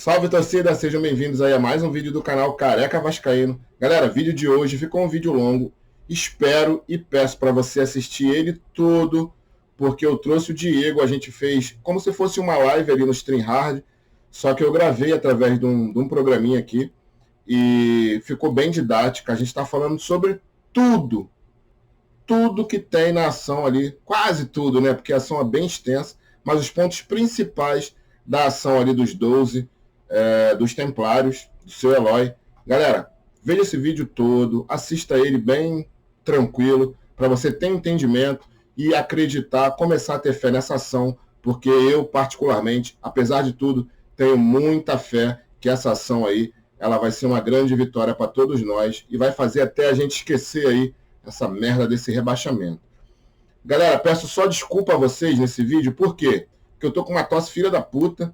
Salve, torcida, sejam bem-vindos aí a mais um vídeo do canal Careca Vascaíno. Galera, vídeo de hoje ficou um vídeo longo, espero e peço para você assistir ele todo, porque eu trouxe o Diego, a gente fez como se fosse uma live ali no StreamYard, só que eu gravei através de um programinha aqui e ficou bem didática. A gente está falando sobre tudo que tem na ação ali, quase tudo, né? Porque a ação é bem extensa, mas os pontos principais da ação ali dos 12, dos Templários, do seu Eloy. Galera, veja esse vídeo todo, assista ele bem tranquilo, para você ter entendimento e acreditar, começar a ter fé nessa ação, porque eu, particularmente, apesar de tudo, tenho muita fé que essa ação aí, ela vai ser uma grande vitória para todos nós e vai fazer até a gente esquecer aí essa merda desse rebaixamento. Galera, peço só desculpa a vocês nesse vídeo, por quê? Porque eu tô com uma tosse filha da puta,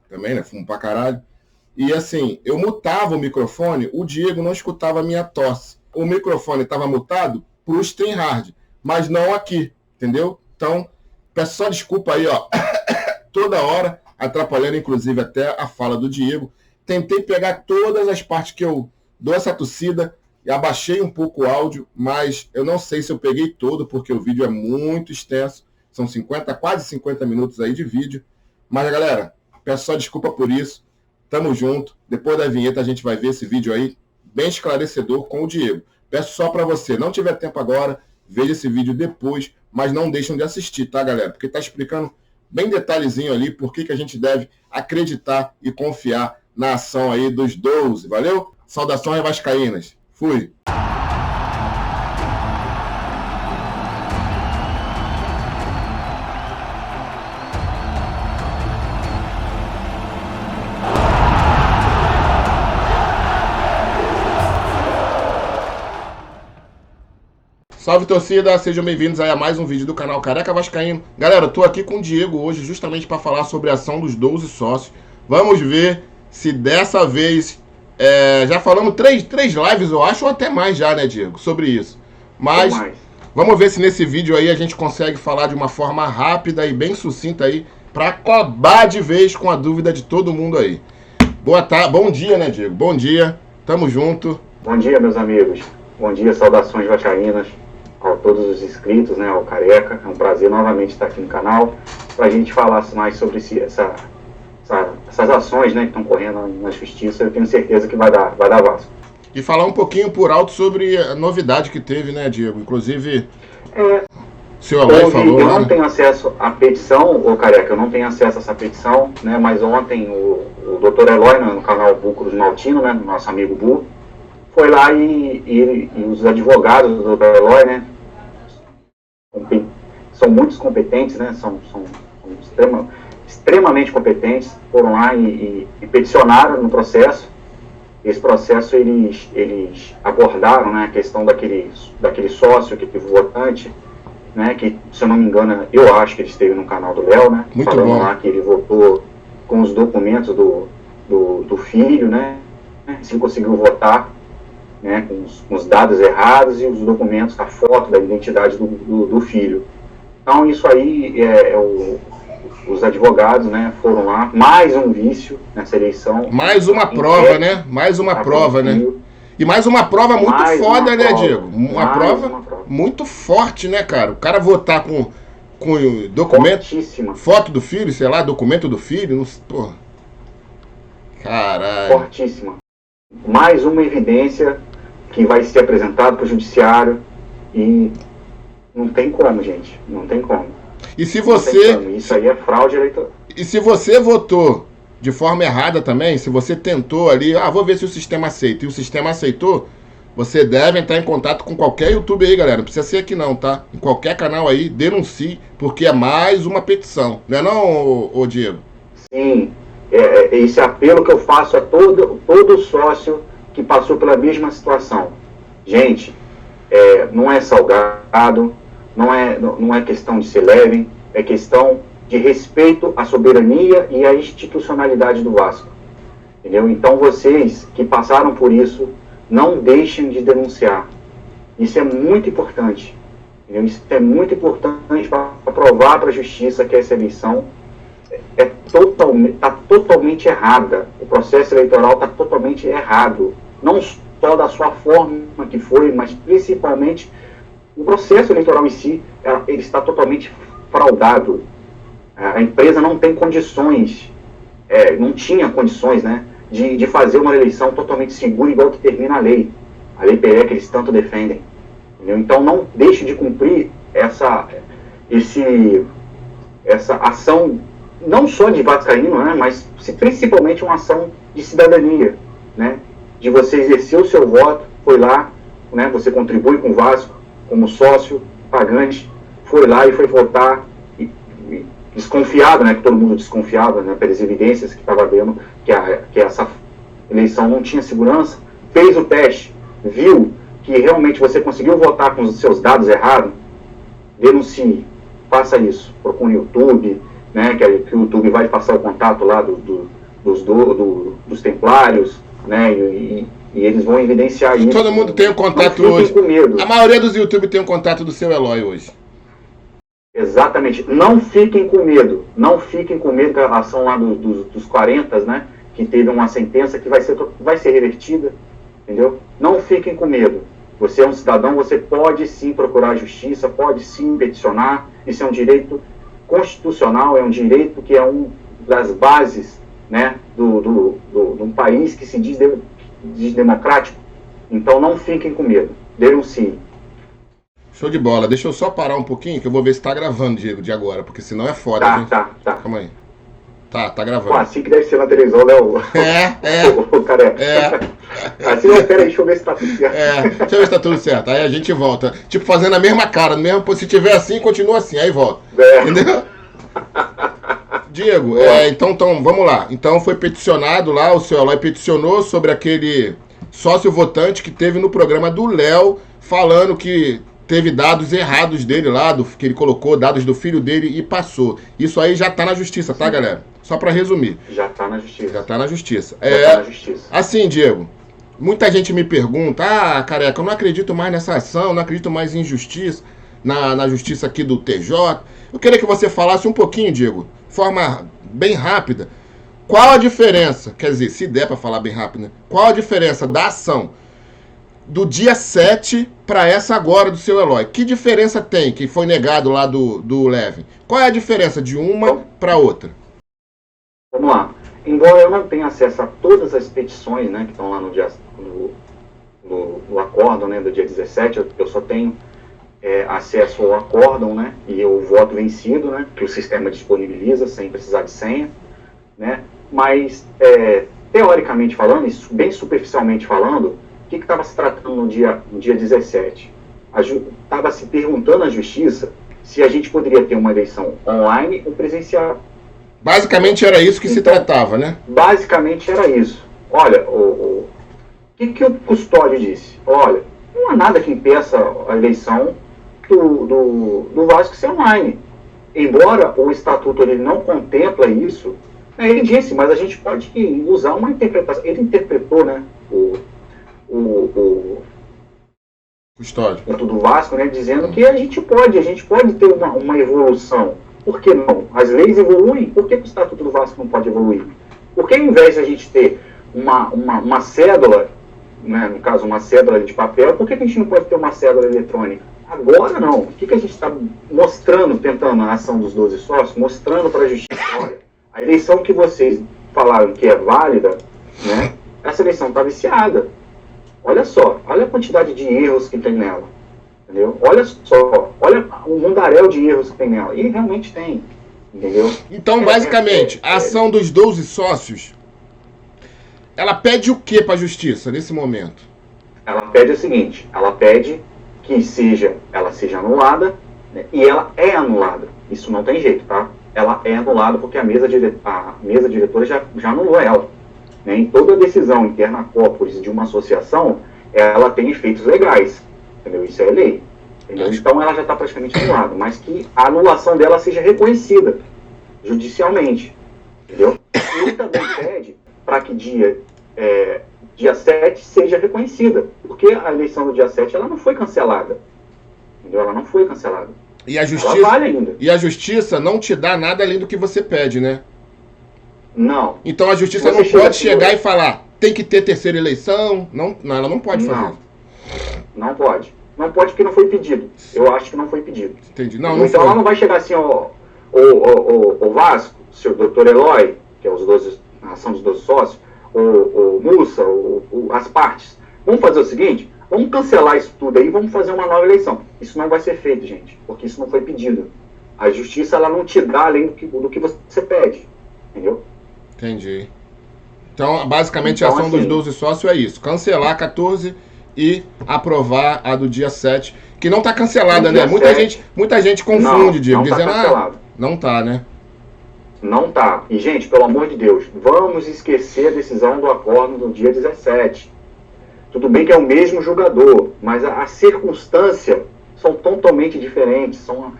também, né? Fumo pra caralho. E assim, eu mutava o microfone, o Diego não escutava a minha tosse. O microfone estava mutado pro StreamYard, mas não aqui, entendeu? Então, peço só desculpa aí, ó, toda hora, atrapalhando inclusive até a fala do Diego. Tentei pegar todas as partes que eu dou essa tossida e abaixei um pouco o áudio, mas eu não sei se eu peguei todo, porque o vídeo é muito extenso, são quase 50 minutos aí de vídeo. Mas, galera, peço só desculpa por isso. Tamo junto. Depois da vinheta a gente vai ver esse vídeo aí bem esclarecedor com o Diego. Peço só para você, não tiver tempo agora, veja esse vídeo depois, mas não deixem de assistir, tá, galera? Porque tá explicando bem detalhezinho ali por que a gente deve acreditar e confiar na ação aí dos 12. Valeu? Saudações vascaínas. Fui. Salve, torcida, sejam bem-vindos aí a mais um vídeo do canal Careca Vascaíno. Galera, eu tô aqui com o Diego hoje justamente para falar sobre a ação dos 12 sócios. Vamos ver se dessa vez... já falamos três lives, eu acho, ou até mais já, né, Diego, sobre isso. Mas vamos ver se nesse vídeo aí a gente consegue falar de uma forma rápida e bem sucinta aí, para acabar de vez com a dúvida de todo mundo aí. Boa tarde, bom dia, né, Diego? Bom dia, tamo junto. Bom dia, meus amigos. Bom dia, saudações vascaínas a todos os inscritos, né, ao Careca. É um prazer novamente estar aqui no canal para a gente falar mais sobre essas ações, né, que estão correndo na justiça. Eu tenho certeza que vai dar Vasco. E falar um pouquinho por alto sobre a novidade que teve, né, Diego? Inclusive, o seu Eloy falou... Eu não tenho acesso à petição, ô Careca, eu não tenho acesso a essa petição, né, mas ontem o Dr. Eloy, no canal Búcuros Maltino, né, nosso amigo Bu, foi lá e os advogados do Dr. Eloy, né, são muito competentes, né, são extremamente competentes, foram lá e peticionaram no processo. Esse processo eles abordaram, né, a questão daquele sócio, aquele votante, né, que, se eu não me engano, eu acho que ele esteve no canal do Léo, né, muito falando bom. Lá que ele votou com os documentos do filho, né, se conseguiu votar, né, com os dados errados e os documentos, a foto da identidade do filho. Então isso aí os advogados, né, foram lá, mais um vício nessa eleição. Mais uma prova, né? Mais uma prova, né? E mais uma prova muito foda, né, Diego? Uma prova muito forte, né, cara? O cara votar com documento, fortíssima. Foto do filho, sei lá, documento do filho, não sei, porra. Caralho. Fortíssima. Mais uma evidência que vai ser apresentado para o judiciário e não tem como, gente. Não tem como. E se você... Isso aí é fraude eleitoral. E se você votou de forma errada também, se você tentou ali, vou ver se o sistema aceita, e o sistema aceitou, você deve entrar em contato com qualquer YouTube aí, galera. Não precisa ser aqui não, tá? Em qualquer canal aí, denuncie, porque é mais uma petição. Não é não, ô Diego? Sim. Esse apelo que eu faço a todo sócio que passou pela mesma situação. Gente, não é salgado, não é questão de ser leve, é questão de respeito à soberania e à institucionalidade do Vasco. Entendeu? Então vocês que passaram por isso, não deixem de denunciar. Isso é muito importante. Entendeu? Isso é muito importante para provar para a justiça que essa eleição tá totalmente errada. O processo eleitoral está totalmente errado. Não só da sua forma que foi, mas principalmente o processo eleitoral em si, ele está totalmente fraudado. A empresa não tem condições, não tinha condições, né, de fazer uma eleição totalmente segura, igual que termina a Lei PE que eles tanto defendem. Entendeu? Então não deixe de cumprir essa ação, não só de vascaíno, né, mas principalmente uma ação de cidadania, né, de você exercer o seu voto, foi lá, né, você contribui com o Vasco como sócio, pagante, foi lá e foi votar, desconfiado, né, que todo mundo desconfiava, né, pelas evidências que estava vendo que essa eleição não tinha segurança, fez o teste, viu que realmente você conseguiu votar com os seus dados errados, denuncie, faça isso, procure o YouTube, né, que o YouTube vai passar o contato lá dos templários, né, e eles vão evidenciar isso. Todo mundo tem o contato hoje. Com medo. A maioria dos YouTube tem o contato do seu Eloy hoje. Exatamente. Não fiquem com medo. Não fiquem com medo da ação lá dos 40, né, que teve uma sentença que vai ser revertida, entendeu? Não fiquem com medo. Você é um cidadão, você pode sim procurar a justiça, pode sim peticionar. Isso é um direito constitucional, é um direito que é uma das bases, né, de um país que se diz democrático. Então não fiquem com medo, denunciem. Show de bola. Deixa eu só parar um pouquinho, que eu vou ver se tá gravando, Diego, de agora, porque senão é foda. Tá. Calma aí. Tá gravando. Pô, assim que deve ser na televisão, né? O cara assim, pera aí, deixa eu ver se tá tudo certo. Deixa eu ver se tá tudo certo. Aí a gente volta. Tipo, fazendo a mesma cara, mesmo, se tiver assim, continua assim, aí volta. Entendeu? Diego, então vamos lá. Então foi peticionado lá, o seu Eloy peticionou sobre aquele sócio votante que teve no programa do Léo, falando que teve dados errados dele lá, que ele colocou dados do filho dele e passou. Isso aí já tá na justiça, tá, galera? Só pra resumir. Já tá na justiça. Já tá na justiça. Assim, Diego, muita gente me pergunta, careca, eu não acredito mais nessa ação, não acredito mais em justiça, na justiça aqui do TJ. Eu queria que você falasse um pouquinho, Diego, de forma bem rápida, qual a diferença, quer dizer, se der pra falar bem rápido, né? Qual a diferença da ação do dia 7 para essa agora do seu Eloy? Que diferença tem que foi negado lá do Levin? Qual é a diferença de uma para outra? Vamos lá. Embora eu não tenha acesso a todas as petições, né, que estão lá no acórdão, né, do dia 17, eu só tenho acesso ao acórdão, né, e o voto vencido, né, que o sistema disponibiliza sem precisar de senha, né, mas teoricamente falando, bem superficialmente falando, o que estava se tratando no dia 17? Estava se perguntando à justiça se a gente poderia ter uma eleição online ou presencial. Basicamente era isso que se tratava, né? Basicamente era isso. Olha, o que o custódio disse? Olha, não há nada que impeça a eleição do Vasco ser online. Embora o estatuto ele não contempla isso, ele disse, mas a gente pode usar uma interpretação. Ele interpretou, né, o custódio do Vasco, né, dizendo que a gente pode ter uma evolução. Por que não? As leis evoluem, por que o Estatuto do Vasco não pode evoluir? Porque ao invés de a gente ter uma cédula, né, no caso uma cédula de papel, por que a gente não pode ter uma cédula eletrônica? Agora não. O que a gente está mostrando, tentando a ação dos 12 sócios, mostrando para a justiça, olha, a eleição que vocês falaram que é válida, né, essa eleição está viciada. Olha só, olha a quantidade de erros que tem nela. Entendeu? Olha só, olha o mundaréu de erros que tem nela. E realmente tem. Entendeu? Então, basicamente, a ação dos 12 sócios, ela pede o que para a justiça nesse momento? Ela pede o seguinte, ela pede que ela seja anulada, né, e ela é anulada. Isso não tem jeito, tá? Ela é anulada porque a mesa diretora já anulou ela. Né? Em toda decisão interna corporis de uma associação, ela tem efeitos legais. Entendeu? Isso é lei. Entendeu? Então ela já está praticamente anulada, mas que a anulação dela seja reconhecida judicialmente. Entendeu? E ele também pede para que dia 7 seja reconhecida, porque a eleição do dia 7 ela não foi cancelada. Entendeu? Ela não foi cancelada. E a Ela justiça, vale ainda. e a justiça não te dá nada além do que você pede, né? Não. Então a justiça Você não chega pode aqui chegar hoje. e falar, tem que ter terceira eleição. Não, não, ela não pode fazer. Não, não pode. Não pode porque não foi pedido. Eu acho que não foi pedido. Entendi. Não, não Então foi. ela não vai chegar assim, ó, o Vasco, seu doutor Eloy, que é a ação dos 12 sócios, o Mussa, as partes. Vamos fazer o seguinte, vamos cancelar isso tudo aí e vamos fazer uma nova eleição. Isso não vai ser feito, gente, porque isso não foi pedido. A justiça, ela não te dá além do que você pede, entendeu? Entendi. Então, basicamente, a Então, ação dos assim, 12 sócios é isso. Cancelar a 14 e aprovar a do dia 7. Que não está cancelada, no né? dia Muita 7, gente confunde, Diego, não tá dizendo, cancelado. não tá, né? Não tá. E, gente, pelo amor de Deus, vamos esquecer a decisão do acordo no dia 17. Tudo bem que é o mesmo jogador, mas a circunstância são totalmente diferentes. São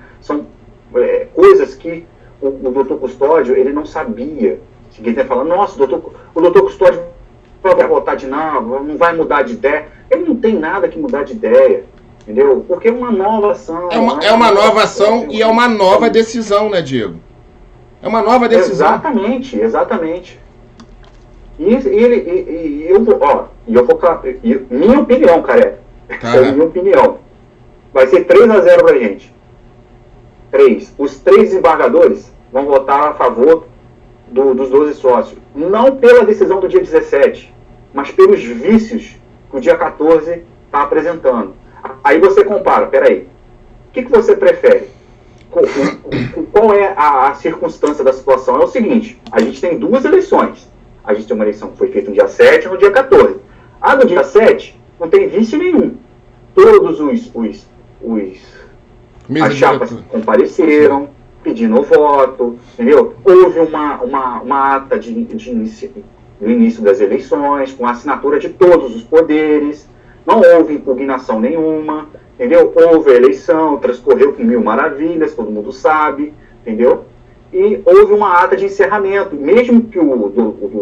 coisas que o doutor Custódio, ele não sabia. Se alguém falar, nossa, o doutor Custódio vai votar de não vai mudar de ideia. Ele não tem nada que mudar de ideia, entendeu? Porque é uma nova ação. É uma nova ação e é uma nova decisão, né, Diego? É uma nova decisão. Exatamente. Minha opinião, cara, minha opinião, vai ser 3-0 pra gente. 3. Os 3 desembargadores vão votar a favor dos 12 sócios. Não pela decisão do dia 17, mas pelos vícios que o dia 14 está apresentando. Aí você compara, peraí, o que você prefere? Qual é a circunstância da situação? É o seguinte, a gente tem 2 eleições. A gente tem uma eleição que foi feita no dia 7 e no dia 14. A do dia 7 não tem vício nenhum. Todos as chapas compareceram, pedindo o voto, entendeu? Houve uma ata no início das eleições, com a assinatura de todos os poderes, não houve impugnação nenhuma, entendeu? Houve a eleição, transcorreu com 1000 maravilhas, todo mundo sabe, entendeu? E houve uma ata de encerramento, mesmo que o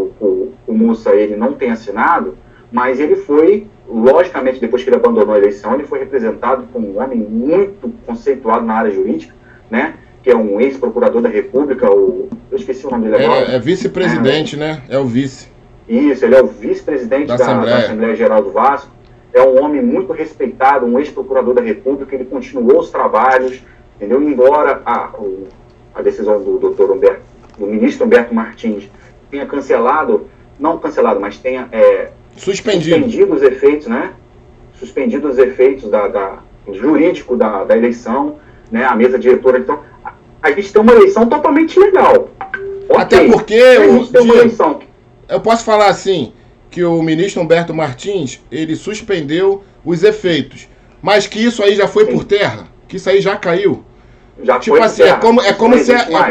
Mussa ele não tenha assinado, mas ele foi, logicamente, depois que ele abandonou a eleição, ele foi representado por um homem muito conceituado na área jurídica, né? Que é um ex-procurador da República, eu esqueci o nome dele agora. É vice-presidente, né? É o vice. Isso, ele é o vice-presidente da Assembleia Geral do Vasco. É um homem muito respeitado, um ex-procurador da República, ele continuou os trabalhos, entendeu? Embora a decisão do ministro Humberto Martins tenha mas tenha suspendido os efeitos, né? Suspendido os efeitos jurídico da eleição, né? A mesa diretora. Então, a gente tem uma eleição totalmente legal. Até porque a gente tem uma eleição. Eu posso falar assim, que o ministro Humberto Martins, ele suspendeu os efeitos, mas que isso aí já foi por terra, que isso aí já caiu. Tipo assim, é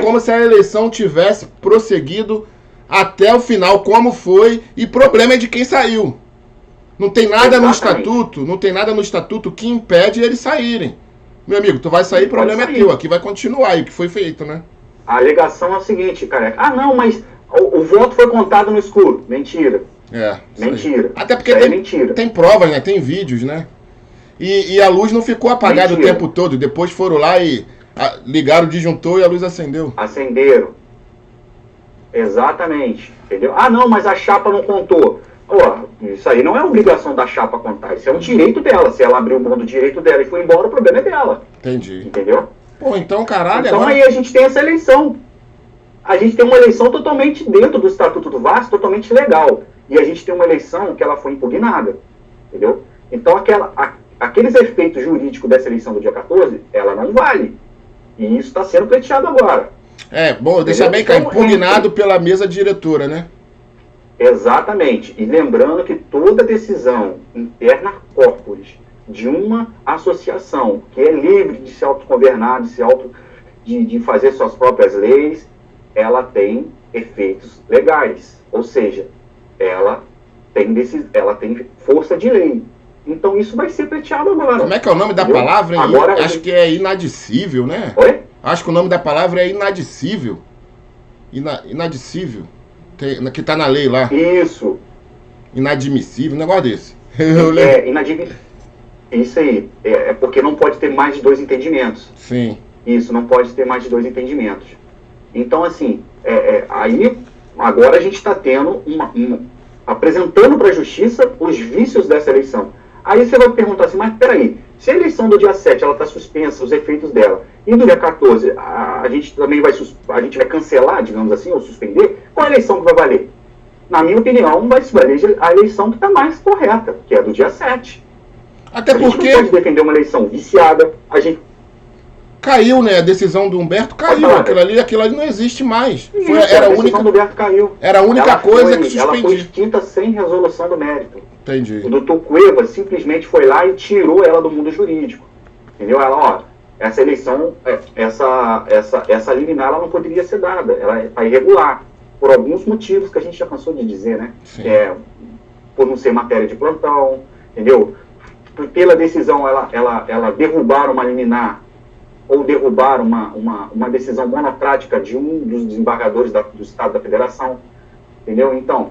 como se a eleição tivesse prosseguido até o final, como foi, e problema é de quem saiu. Não tem nada no estatuto que impede eles saírem. Meu amigo, tu vai sair, problema é teu, aqui vai continuar aí o que foi feito, né? A alegação é o seguinte, cara. Não, mas o voto foi contado no escuro. Mentira. Mentira. Até porque tem provas, né? Tem vídeos, né? E a luz não ficou apagada o tempo todo. Depois foram lá e ligaram o disjuntor e a luz acendeu. Acenderam. Exatamente. Entendeu? Não, mas a chapa não contou. Isso aí não é obrigação da chapa contar. Isso é um direito dela. Se ela abriu mão do direito dela e foi embora, o problema é dela. Entendi. Entendeu? Pô, então, caralho. Então aí a gente tem essa eleição. A gente tem uma eleição totalmente dentro do Estatuto do Vasco, totalmente legal. E a gente tem uma eleição que ela foi impugnada. Entendeu? Então aqueles efeitos jurídicos dessa eleição do dia 14, ela não vale. E isso está sendo pleiteado agora. Bom, deixa bem claro, impugnado pela mesa diretora, né? Exatamente. E lembrando que toda decisão interna corporis de uma associação que é livre de se autogovernar, de fazer suas próprias leis, ela tem efeitos legais. Ou seja, ela tem força de lei. Então isso vai ser pleiteado agora. Como é que é o nome da palavra? Agora, acho que é inadmissível, né? Oi? Acho que o nome da palavra é inadmissível. Inadmissível. Que tá na lei lá. Isso. Inadmissível, um negócio desse. Inadmissível. Isso aí, é porque não pode ter mais de 2 entendimentos. Sim. Isso, não pode ter mais de 2 entendimentos. Então, assim, aí, agora a gente está tendo apresentando para a Justiça os vícios dessa eleição. Aí você vai perguntar assim, mas peraí, se a eleição do dia 7 ela está suspensa, os efeitos dela, e do dia 14 a gente também vai cancelar, digamos assim, ou suspender, qual é a eleição que vai valer? Na minha opinião, vai valer a eleição que está mais correta, que é a do dia 7. Até porque... A gente não pode defender uma eleição viciada, a gente... Caiu, né? A decisão do Humberto caiu. Aquilo ali não existe mais. Era a decisão do Humberto caiu. Era a única coisa que suspendia. Ela foi extinta sem resolução do mérito. Entendi. O doutor Cuevas simplesmente foi lá e tirou ela do mundo jurídico. Entendeu? Ela, essa eleição, essa liminar, ela não poderia ser dada. Ela está irregular. Por alguns motivos que a gente já cansou de dizer, né? Por não ser matéria de plantão, entendeu? Pela decisão, ela derrubar uma liminar ou derrubar uma decisão monocrática de um dos desembargadores do Estado da Federação, entendeu? Então,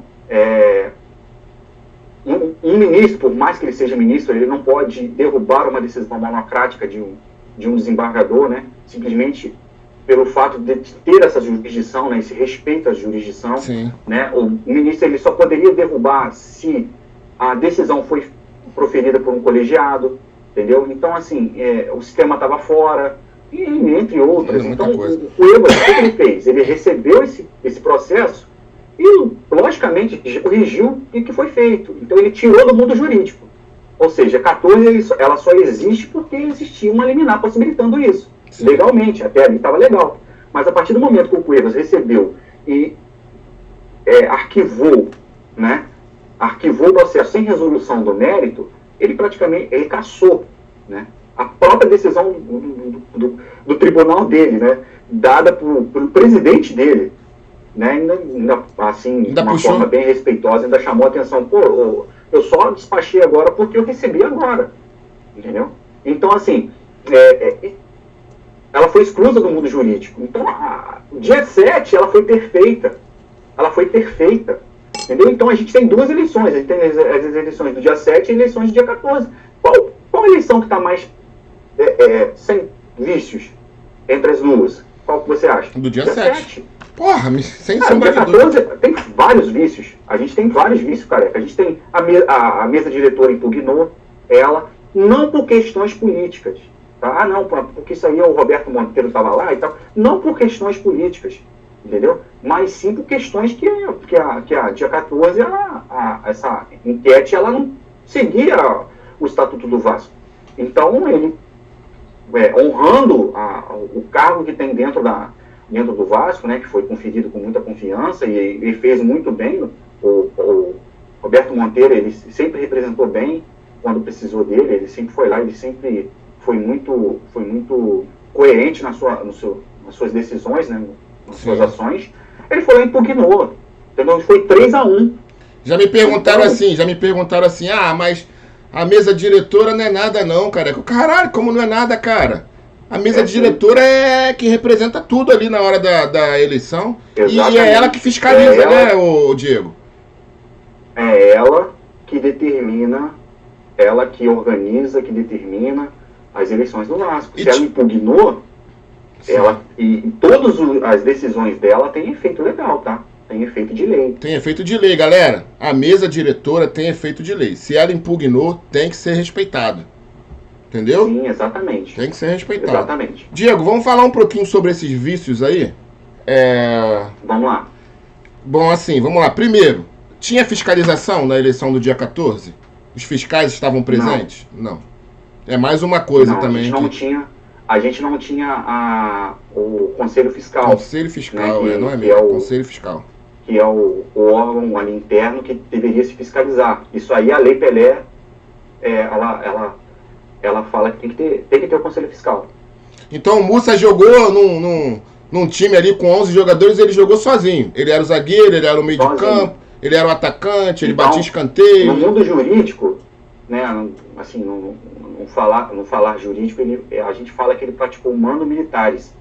um ministro, por mais que ele seja ministro, ele não pode derrubar uma decisão monocrática de um desembargador, né? Simplesmente pelo fato de ter essa jurisdição, né? Esse respeito à jurisdição. Sim. Né? O ministro ele só poderia derrubar se a decisão foi proferida por um colegiado, entendeu? Então, assim, o sistema estava fora, e entre outras. Então, o Cuevas, o que ele fez? Ele recebeu esse processo e, logicamente, corrigiu o que foi feito. Então, ele tirou do mundo jurídico. Ou seja, 14 ela só existe porque existia uma liminar possibilitando isso. Sim. Legalmente, até ali estava legal. Mas, a partir do momento que o Cuevas recebeu e arquivou, né? Arquivou o processo sem resolução do mérito, ele praticamente cassou, né? A própria decisão do tribunal dele, né? Dada pelo presidente dele, né? Assim, de uma forma bem respeitosa, ainda chamou a atenção. Pô, eu só despachei agora porque eu recebi agora, entendeu? Então, assim, ela foi exclusa do mundo jurídico. Então, dia 7, ela foi perfeita. Ela foi perfeita. Entendeu? Então a gente tem duas eleições, a gente tem as eleições do dia 7 e eleições do dia 14. Qual a eleição que está mais sem vícios entre as duas? Qual que você acha? Do dia 7. Porra, sem sombra de dúvida. Tem vários vícios. A gente tem vários vícios, careca. A gente tem a mesa diretora impugnou ela, não por questões políticas. Tá? Não, porque isso aí o Roberto Monteiro estava lá e tal. Não por questões políticas. Entendeu? Mas sim por questões que a dia 14, essa enquete, ela não seguia o Estatuto do Vasco. Então, ele, honrando o cargo que tem dentro do Vasco, né, que foi conferido com muita confiança e fez muito bem, o Roberto Monteiro, ele sempre representou bem quando precisou dele, ele sempre foi lá, ele sempre foi muito coerente nas suas decisões, né, nas suas ações, ele foi lá e impugnou. Entendeu? Foi 3-1. Já me perguntaram assim, mas a mesa diretora não é nada não, cara. Caralho, como não é nada, cara? A mesa diretora é que representa tudo ali na hora da eleição. Exatamente. E é ela que fiscaliza, né, o Diego? É ela que determina, ela que organiza, que determina as eleições do Vasco. Se ela impugnou, e todas as decisões dela têm efeito legal, tá? Tem efeito de lei. Tem efeito de lei, galera. A mesa diretora tem efeito de lei. Se ela impugnou, tem que ser respeitado. Entendeu? Sim, exatamente. Tem que ser respeitado. Exatamente. Diego, vamos falar um pouquinho sobre esses vícios aí? Vamos lá. Bom, assim, vamos lá. Primeiro, tinha fiscalização na eleição do dia 14? Os fiscais estavam presentes? Não. É mais uma coisa também. A gente não tinha o Conselho Fiscal. Conselho Fiscal, né, não é mesmo? Conselho Fiscal. Que é o órgão ali interno que deveria se fiscalizar. Isso aí, a Lei Pelé, ela fala que tem que ter o Conselho Fiscal. Então o Mussa jogou num time ali com 11 jogadores, ele jogou sozinho. Ele era o zagueiro, ele era o meio de campo, ele era o atacante, ele batia escanteio. No mundo jurídico, né, assim, não falar jurídico, a gente fala que ele praticou mando militares.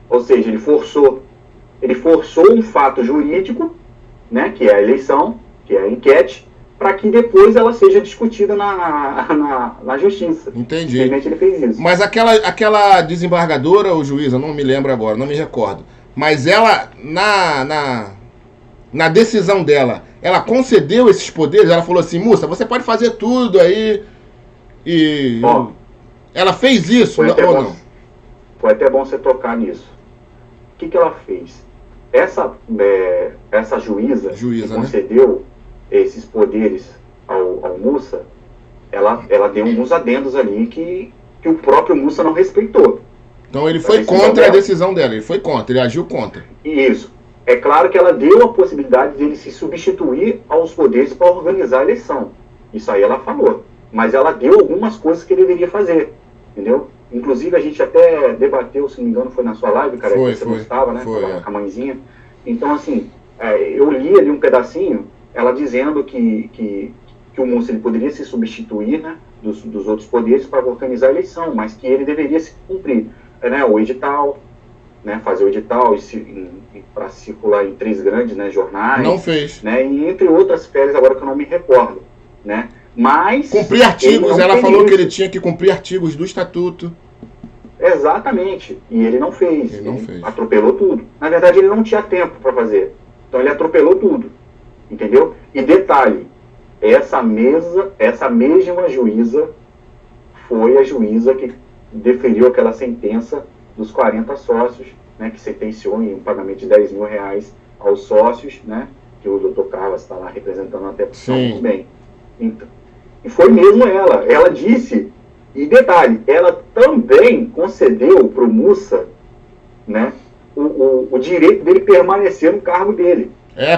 Ou seja, ele forçou um fato jurídico, né, que é a eleição, que é a enquete, para que depois ela seja discutida na justiça. Entendi. Simplesmente ele fez isso. Mas aquela desembargadora ou juíza, não me lembro agora, não me recordo. Mas ela, na decisão dela, ela concedeu esses poderes? Ela falou assim, moça, você pode fazer tudo aí e... Ó, ela fez isso ou não? Foi até bom você tocar nisso. O que ela fez? Essa juíza que concedeu, né, esses poderes ao Mussa, ela deu alguns adendos ali que o próprio Mussa não respeitou. Então ele foi contra a decisão dela, ele foi contra, ele agiu contra. Isso. É claro que ela deu a possibilidade de ele se substituir aos poderes para organizar a eleição. Isso aí ela falou. Mas ela deu algumas coisas que ele deveria fazer, entendeu? Inclusive a gente até debateu, se não me engano, foi na sua live, cara, que você não estava, né? Com a mãezinha. Então, assim, eu li ali um pedacinho, ela dizendo que o Mussa ele poderia se substituir, né, dos outros poderes para organizar a eleição, mas que ele deveria se cumprir, né, o edital, né, fazer o edital para circular em 3 grandes, né, jornais. Não fez. Né, e entre outras férias, agora que eu não me recordo, né. Mas... Cumprir artigos, ela falou que ele tinha que cumprir artigos do estatuto. Exatamente, e ele não fez. Ele não fez. Atropelou tudo. Na verdade, ele não tinha tempo para fazer. Então ele atropelou tudo, entendeu? E detalhe, essa mesma juíza foi a juíza que deferiu aquela sentença dos 40 sócios, né, que sentenciou em um pagamento de R$10 mil aos sócios, né, que o doutor Carlos está lá representando até muito bem. Então, e foi mesmo ela disse, e detalhe, ela também concedeu para o Mussa, né, o direito dele permanecer no cargo dele.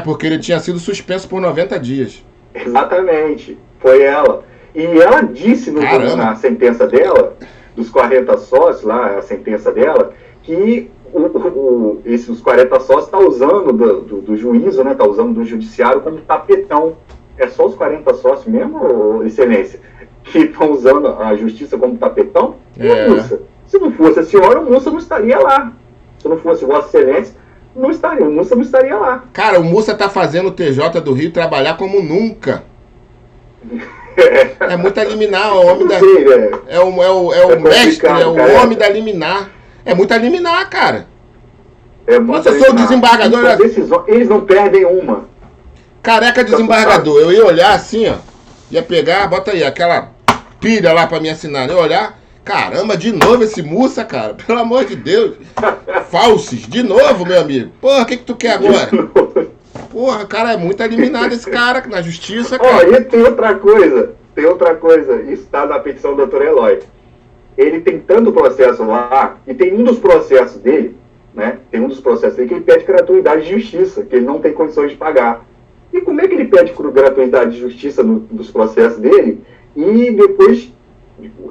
Porque ele tinha sido suspenso por 90 dias. Exatamente, foi ela. E ela disse na sentença dela, dos 40 sócios, lá, a sentença dela, que esses 40 sócios estão usando do juízo, né, tá usando do judiciário como tapetão. É só os 40 sócios mesmo, Excelência, que estão usando a justiça como tapetão? Mussa. Se não fosse a senhora, o Mussa não estaria lá. Se não fosse Vossa Excelência, o Mussa não estaria lá. Cara, o Mussa tá fazendo o TJ do Rio trabalhar como nunca. É muita liminar, o homem da... É o mestre, é o homem da liminar. É muita liminar, cara. Nossa, eu sou o desembargador. Eles não perdem uma. Careca desembargador. Eu ia olhar assim, ó. Ia pegar, bota aí, aquela pilha lá pra me assinar. Eu ia olhar, caramba, de novo esse Mussa, cara. Pelo amor de Deus. Falsos, de novo, meu amigo. Porra, o que tu quer agora? Porra, cara, é muito eliminado esse cara na justiça, cara. E tem outra coisa. Isso tá na petição do Dr. Eloy. Ele tem tanto processo lá, e tem um dos processos dele, né? Tem um dos processos dele que ele pede gratuidade de justiça, que ele não tem condições de pagar. E como é que ele pede gratuidade de justiça nos processos dele? E depois,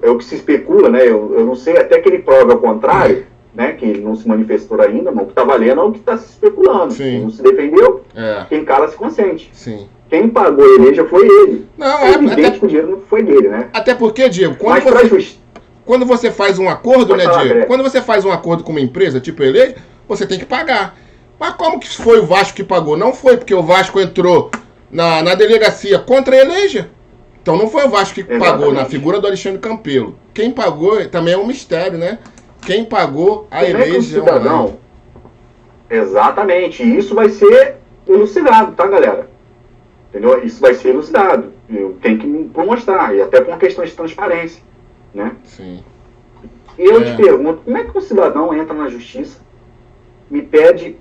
é o que se especula, né? Eu não sei, até que ele prove ao contrário, né? Que ele não se manifestou ainda, mas o que está valendo é o que está se especulando. Quem não se defendeu, quem cala se consente. Sim. Quem pagou a igreja foi ele. Não, é evidente que o dinheiro não foi dele, né? Até porque, Diego, quando você faz um acordo, né, Diego? Quando você faz um acordo com uma empresa, tipo a Eleja, você tem que pagar. Mas como que foi o Vasco que pagou? Não foi porque o Vasco entrou na delegacia contra a Eleja. Então não foi o Vasco que pagou, na figura do Alexandre Campelo. Quem pagou também é um mistério, né? Quem pagou a Eleja cidadão. Exatamente. E isso vai ser elucidado, tá, galera? Entendeu? Isso vai ser elucidado. Tem que me mostrar. E até com uma questão de transparência, né? Sim. Eu te pergunto, como é que um cidadão entra na justiça, me pede...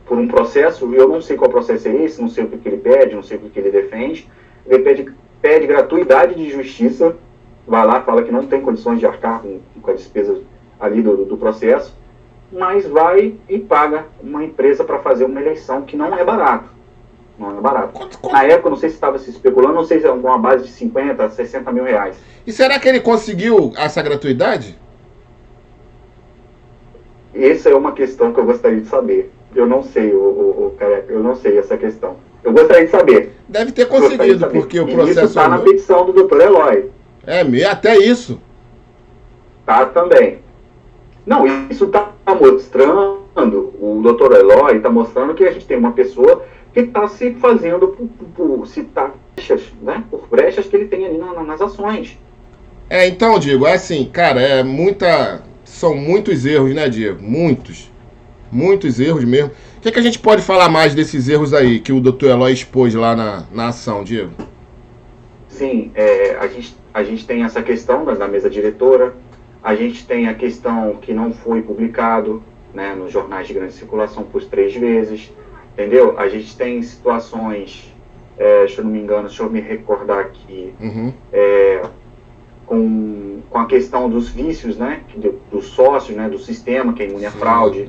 por um processo, eu não sei qual processo é esse, não sei o que ele pede, não sei o que ele defende, ele pede gratuidade de justiça, vai lá, fala que não tem condições de arcar com a despesa ali do processo, mas vai e paga uma empresa para fazer uma eleição que não é barato. Não é barato. Na época, não sei se estava se especulando, não sei se é uma base de 50, 60 mil reais. E será que ele conseguiu essa gratuidade? Essa é uma questão que eu gostaria de saber. Eu não sei, Careca, eu não sei essa questão. Eu gostaria de saber. Deve ter conseguido, porque o processo... Isso está na petição do Dr. Eloy. Até isso. Tá também. Não, isso está mostrando, o Dr. Eloy está mostrando que a gente tem uma pessoa que está se fazendo por brechas que ele tem ali nas ações. Então, Diego, é assim, cara, são muitos erros, né, Diego? Muitos erros mesmo. O que a gente pode falar mais desses erros aí que o Dr. Eloy expôs lá na ação, Diego? Sim, a gente tem essa questão da mesa diretora, a gente tem a questão que não foi publicado, né, nos jornais de grande circulação por 3 vezes, entendeu? A gente tem situações, se eu não me engano, deixa eu me recordar aqui, com a questão dos vícios, né, dos sócios, né, do sistema, que é imune à fraude,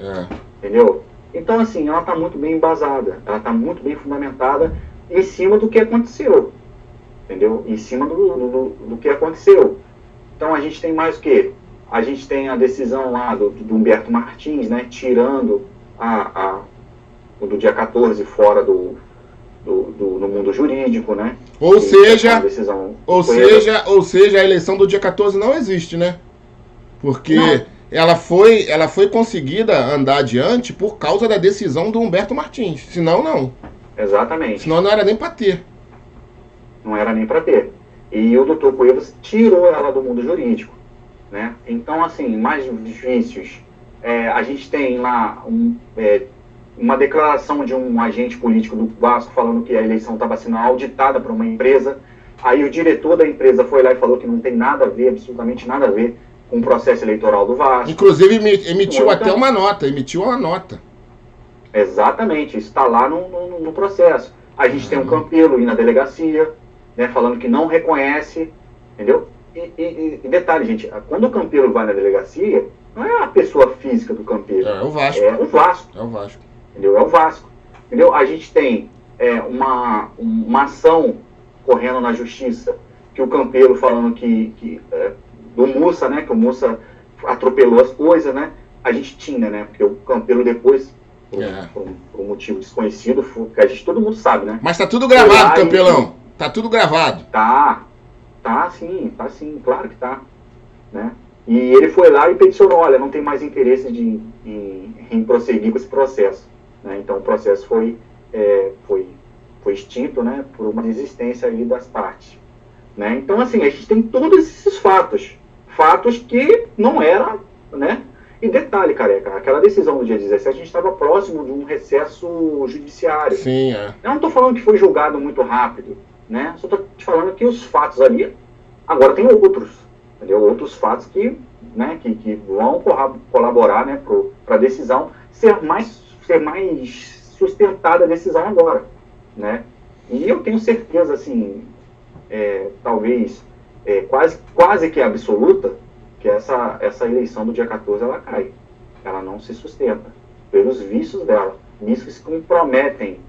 entendeu? Então, assim, ela está muito bem embasada, ela está muito bem fundamentada em cima do que aconteceu, entendeu? Em cima do que aconteceu. Então, a gente tem mais o quê? A gente tem a decisão lá do Humberto Martins, né, tirando do dia 14 fora no mundo jurídico, né? Ou seja, a eleição do dia 14 não existe, né? Porque ela foi conseguida andar adiante por causa da decisão do Humberto Martins. Senão, não. Exatamente. Senão não era nem para ter. Não era nem para ter. E o doutor Cuevas tirou ela do mundo jurídico, né? Então, assim, mais vícios. A gente tem lá uma declaração de um agente político do Vasco falando que a eleição estava sendo auditada por uma empresa. Aí o diretor da empresa foi lá e falou que não tem nada a ver, absolutamente nada a ver com o processo eleitoral do Vasco. Inclusive emitiu uma nota. Exatamente, isso está lá no processo. A gente tem um Campelo aí na delegacia, né, falando que não reconhece, entendeu? E detalhe, gente, quando o Campelo vai na delegacia, não é a pessoa física do Campelo. É o Vasco. É o Vasco. É o Vasco. Entendeu? É o Vasco. Entendeu? A gente tem uma ação correndo na justiça, que o Campelo falando do Mussa, né? Que o Mussa atropelou as coisas, né? A gente tinha, né? Porque o Campelo depois, por um motivo desconhecido, que todo mundo sabe, né? Mas tá tudo gravado, Campelão. Tá tudo gravado. Tá sim, claro que tá. Né? E ele foi lá e peticionou, olha, não tem mais interesse em prosseguir com esse processo. Né? Então o processo foi extinto, né, por uma desistência ali das partes. Né? Então, assim, a gente tem todos esses fatos que não eram, né? E detalhe, Careca, aquela decisão do dia 17, a gente estava próximo de um recesso judiciário. Sim, Eu não estou falando que foi julgado muito rápido, né? Só estou te falando que os fatos ali, agora tem outros, entendeu? Outros fatos que vão colaborar, né, para a decisão ser mais sustentada a decisão agora, né? E eu tenho certeza, assim, talvez quase que absoluta, que essa eleição do dia 14 ela cai. Ela não se sustenta pelos vícios dela. Vícios que comprometem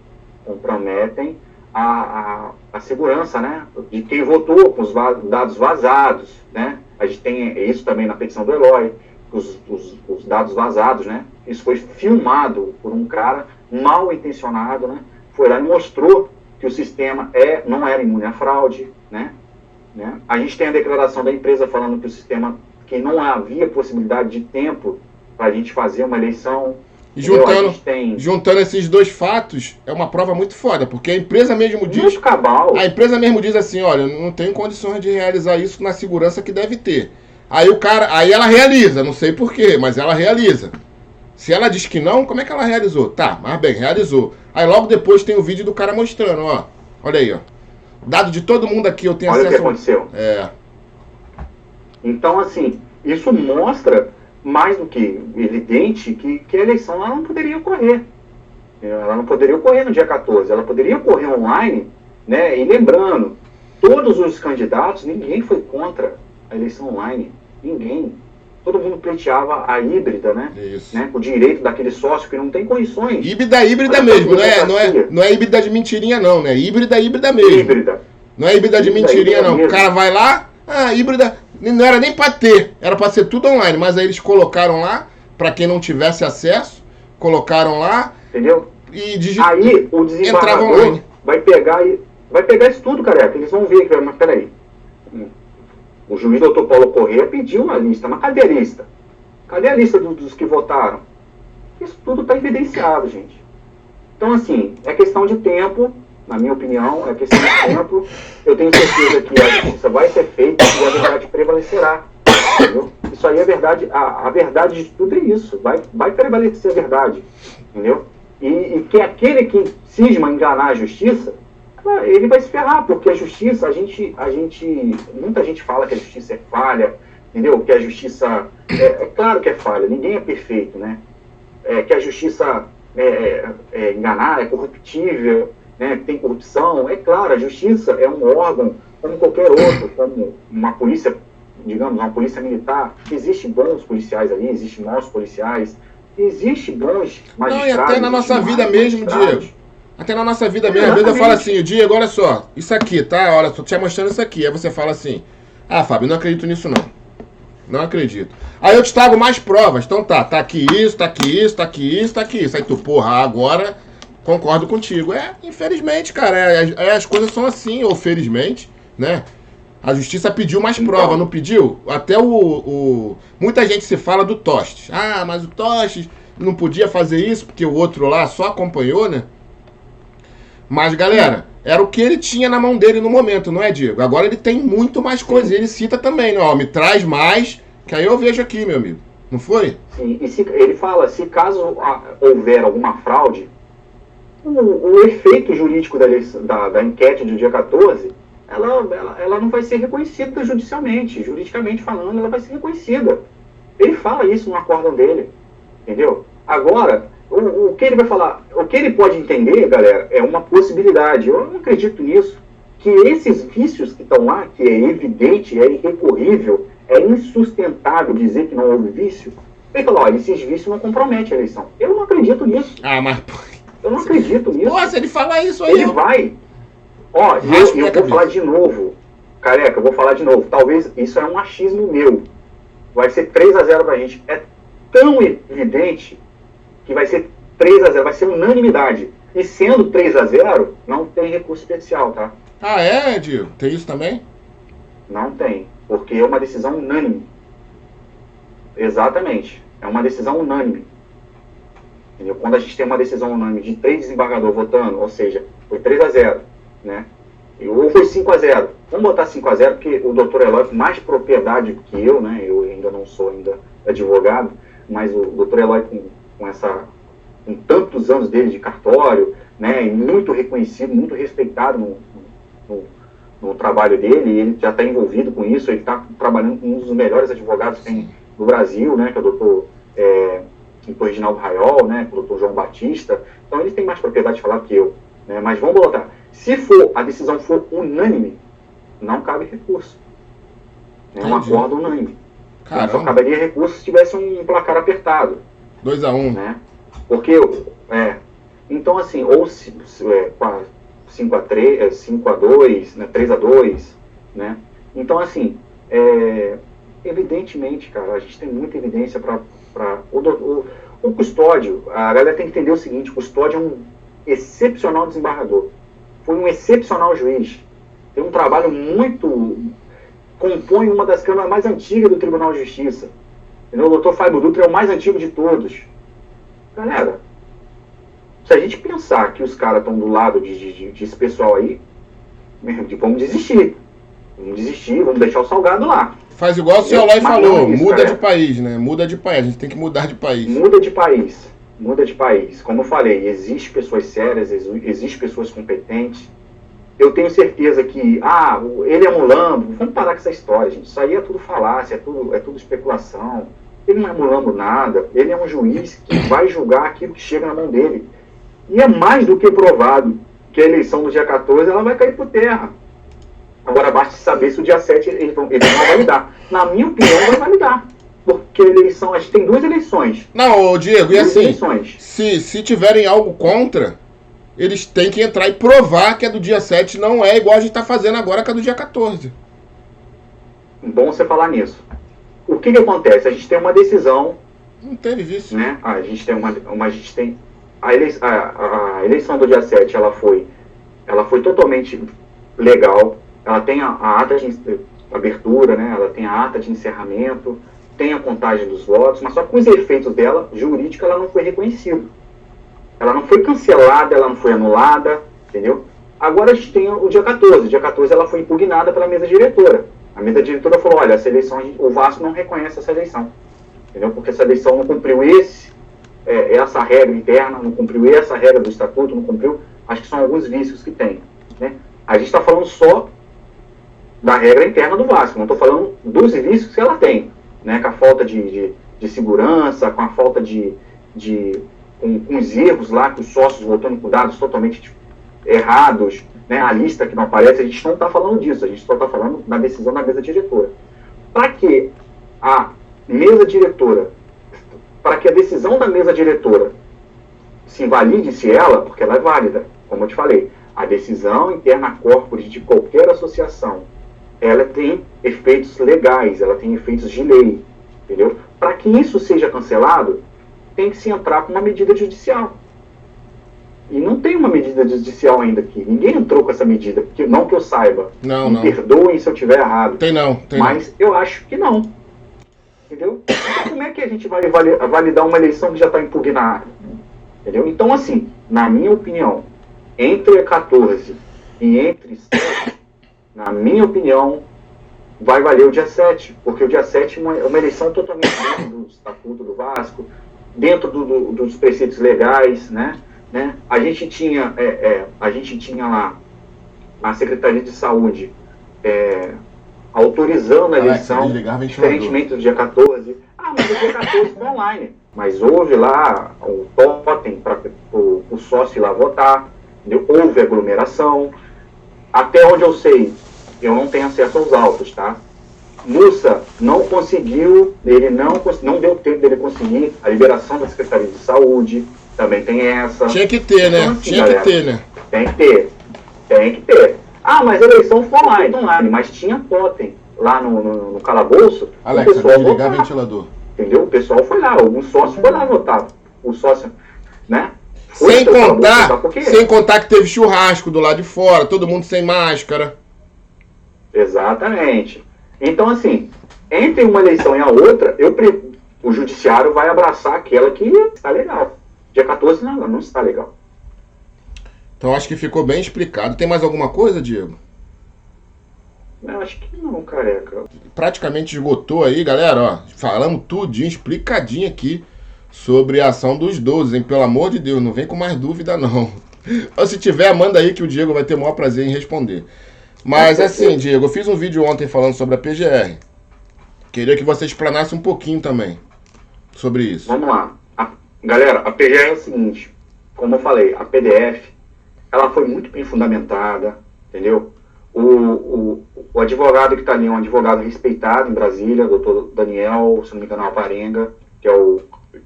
a segurança, né, de quem votou com os dados vazados, né? A gente tem isso também na petição do Eloy, os dados vazados, né? Isso foi filmado por um cara mal intencionado, né? Foi lá e mostrou que o sistema não era imune à fraude, né? A gente tem a declaração da empresa falando que o sistema, que não havia possibilidade de tempo para a gente fazer uma eleição. E juntando esses dois fatos, é uma prova muito foda, porque a empresa mesmo diz... Muito cabal. A empresa mesmo diz assim, olha, eu não tenho condições de realizar isso na segurança que deve ter. Aí ela realiza, não sei porquê, mas ela realiza. Se ela diz que não, como é que ela realizou? Tá, mas bem, realizou. Aí logo depois tem o vídeo do cara mostrando, ó. Olha aí, ó. Dado de todo mundo aqui, eu tenho acesso... Olha o que aconteceu. Então, assim, isso mostra... mais do que evidente que a eleição ela não poderia ocorrer. Ela não poderia ocorrer no dia 14, ela poderia ocorrer online, né? E lembrando, todos os candidatos, ninguém foi contra a eleição online, ninguém. Todo mundo pleiteava a híbrida, né? Isso. Né? O direito daquele sócio que não tem condições. Híbrida mesmo, não é híbrida de mentirinha não, né? Híbrida mesmo. Híbrida. Não é híbrida de mentirinha não. Mesmo. O cara vai lá, híbrida... Não era nem para ter, era para ser tudo online, mas aí eles colocaram lá, para quem não tivesse acesso, colocaram lá. Entendeu? E aí o desembargador vai pegar isso tudo, Careca. Eles vão ver, mas peraí. O juiz doutor Paulo Corrêa pediu uma lista, mas cadê a lista? Cadê a lista dos que votaram? Isso tudo está evidenciado, gente. Então, assim, é questão de tempo, na minha opinião, é questão de tempo. Eu tenho certeza que a justiça vai ser feita e a verdade prevalecerá. Entendeu? Isso aí é verdade, a verdade de tudo é isso, vai prevalecer a verdade, entendeu? E que aquele que cisma enganar a justiça, ele vai se ferrar, porque a justiça, muita gente fala que a justiça é falha, entendeu? Que a justiça, é claro que é falha, ninguém é perfeito, né? Que a justiça enganar, é corruptível, né? Tem corrupção, é claro, a justiça é um órgão como qualquer outro, como uma polícia, digamos, uma polícia militar. Existem bons policiais ali, existem maus policiais, existem bons magistrados. Não, e até na nossa vida mesmo, Diego. Até na nossa vida mesmo, às vezes eu falo assim, Diego, olha só, isso aqui, tá? Olha, tô te mostrando isso aqui. Aí você fala assim, Fábio, não acredito nisso não. Não acredito. Aí eu te trago mais provas. Então tá aqui isso, tá aqui isso, tá aqui isso, tá aqui isso. Aí tu, porra, agora concordo contigo. Infelizmente, cara, as coisas são assim, ou felizmente, né? A justiça pediu mais prova, não pediu? Até muita gente se fala do Tostes. Mas o Tostes não podia fazer isso porque o outro lá só acompanhou, né? Mas, galera, era o que ele tinha na mão dele no momento, não é, Diego? Agora ele tem muito mais coisa. E ele cita também, né? Ó, me traz mais, que aí eu vejo aqui, meu amigo. Não foi? Sim, e ele fala, se caso houver alguma fraude, o efeito jurídico da enquete do dia 14... Ela não vai ser reconhecida judicialmente, juridicamente falando, ela vai ser reconhecida. Ele fala isso no acórdão dele, entendeu? Agora, o que ele vai falar, o que ele pode entender, galera, é uma possibilidade. Eu não acredito nisso, que esses vícios que estão lá, que é evidente, é irrecorrível, é insustentável dizer que não houve vício, ele fala, olha, esses vícios não comprometem a eleição. Eu não acredito nisso. Mas... Eu não acredito nisso. Pô, se ele falar isso aí... Ele vai... eu vou falar de novo, careca, eu vou falar de novo. Talvez isso é um achismo meu. Vai ser 3-0 pra gente. É tão evidente que vai ser 3-0, vai ser unanimidade. E sendo 3-0, não tem recurso especial, tá? Diego? Tem isso também? Não tem, porque é uma decisão unânime. Exatamente. É uma decisão unânime. Entendeu? Quando a gente tem uma decisão unânime de 3 desembargadores votando, ou seja, foi 3-0. Né? Ou foi 5-0. Vamos botar 5-0, porque o doutor Eloy com mais propriedade que eu, né? Eu ainda não sou advogado, mas o doutor Eloy com tantos anos dele de cartório, né? E muito reconhecido, muito respeitado no trabalho dele, ele já está envolvido com isso, ele está trabalhando com um dos melhores advogados que tem no Brasil, né? Que é o doutor Reginaldo Raiol, né? O doutor João Batista. Então ele tem mais propriedade de falar que eu, né? Mas vamos botar. Se a decisão for unânime, não cabe recurso. É um acordo unânime. Então, só caberia recurso se tivesse um placar apertado. 2-1. Né? Porque, então assim, ou 5-3, 5-2, né, 3-2, né? Então assim, evidentemente, cara, a gente tem muita evidência para o custódio. A galera tem que entender o seguinte: o custódio é um excepcional desembargador. Foi um excepcional juiz. Tem um trabalho compõe uma das câmaras mais antigas do Tribunal de Justiça. Entendeu? O doutor Fábio Dutra é o mais antigo de todos. Galera, se a gente pensar que os caras estão do lado desse pessoal aí, vamos desistir. Vamos deixar o salgado lá. Faz igual o senhor Eloy falou, muda de país, né? Muda de país, a gente tem que mudar de país. Muda de país. Como eu falei, existem pessoas sérias, existem pessoas competentes. Eu tenho certeza que, ele é mulambo. Vamos parar com essa história, gente. Isso aí é tudo falácia, é tudo especulação. Ele não é mulambo nada. Ele é um juiz que vai julgar aquilo que chega na mão dele. E é mais do que provado que a eleição do dia 14 ela vai cair por terra. Agora basta saber se o dia 7 eles vão validar. Na minha opinião, vai validar. Porque a gente tem 2 eleições. Não, Diego, e assim, se tiverem algo contra, eles têm que entrar e provar que a do dia 7 não é igual a gente está fazendo agora com a do dia 14. Bom você falar nisso. O que acontece? A gente tem uma decisão... Não teve vício. Né? A eleição do dia 7, ela foi totalmente legal. Ela tem a ata de abertura, né? Ela tem a ata de encerramento, tem a contagem dos votos, mas só que com os efeitos dela, jurídica, ela não foi reconhecida. Ela não foi cancelada, ela não foi anulada, entendeu? Agora a gente tem o dia 14. Dia 14 ela foi impugnada pela mesa diretora. A mesa diretora falou, olha, essa eleição, o Vasco não reconhece essa eleição. Entendeu? Porque essa eleição não cumpriu essa regra interna, não cumpriu essa regra do estatuto, não cumpriu. Acho que são alguns vícios que tem. Né? A gente está falando só da regra interna do Vasco, não estou falando dos vícios que ela tem. Né? Com a falta de segurança, com a falta com os erros lá, que os sócios votando com dados totalmente errados, né? A lista que não aparece, a gente não está falando disso, a gente só está falando da decisão da mesa diretora. Para que a mesa diretora, para que a decisão da mesa diretora se invalide-se ela, porque ela é válida, como eu te falei, a decisão interna corporis de qualquer associação, ela tem efeitos legais, ela tem efeitos de lei, entendeu? Para que isso seja cancelado, tem que se entrar com uma medida judicial. E não tem uma medida judicial ainda aqui. Ninguém entrou com essa medida, porque não que eu saiba. Não. Me perdoem se eu estiver errado. Tem mas não. Eu acho que não. Entendeu? Então, como é que a gente vai validar uma eleição que já está impugnada? Entendeu? Então, assim, na minha opinião, entre 14 e entre 7, na minha opinião, vai valer o dia 7, porque o dia 7 é uma eleição totalmente dentro do estatuto do Vasco, dentro dos preceitos legais, né? A gente tinha lá a Secretaria de Saúde autorizando a eleição, diferentemente do dia 14. Mas o dia 14 foi online. Mas houve lá o totem para o sócio ir lá votar, entendeu? Houve aglomeração. Até onde eu sei, eu não tenho acesso aos autos, tá? Mussa não conseguiu, ele não deu tempo dele conseguir a liberação da Secretaria de Saúde, também tem essa. Tinha que ter, né? Assim, Tem que ter. Mas a eleição foi online, mas tinha totem lá no calabouço. Alexa, vai ligar o ventilador. Entendeu? O pessoal foi lá, alguns sócios foi lá votar. O sócio, né? Sem contar que teve churrasco do lado de fora, todo mundo sem máscara. Exatamente. Então, assim, entre uma eleição e a outra, o judiciário vai abraçar aquela que está legal. Dia 14 não está legal. Então acho que ficou bem explicado. Tem mais alguma coisa, Diego? Eu acho que não, careca. Praticamente esgotou aí, galera. Ó, falamos tudinho, explicadinho aqui sobre a ação dos 12, hein? Pelo amor de Deus, não vem com mais dúvida, não. Ou se tiver, manda aí que o Diego vai ter o maior prazer em responder. Mas assim, Diego, eu fiz um vídeo ontem falando sobre a PGR. Queria que você explanasse um pouquinho também sobre isso. Vamos lá. Galera, a PGR é o seguinte, como eu falei, a PDF, ela foi muito bem fundamentada, entendeu? O advogado que está ali é um advogado respeitado em Brasília, doutor Daniel, se não me engano, Alvarenga, que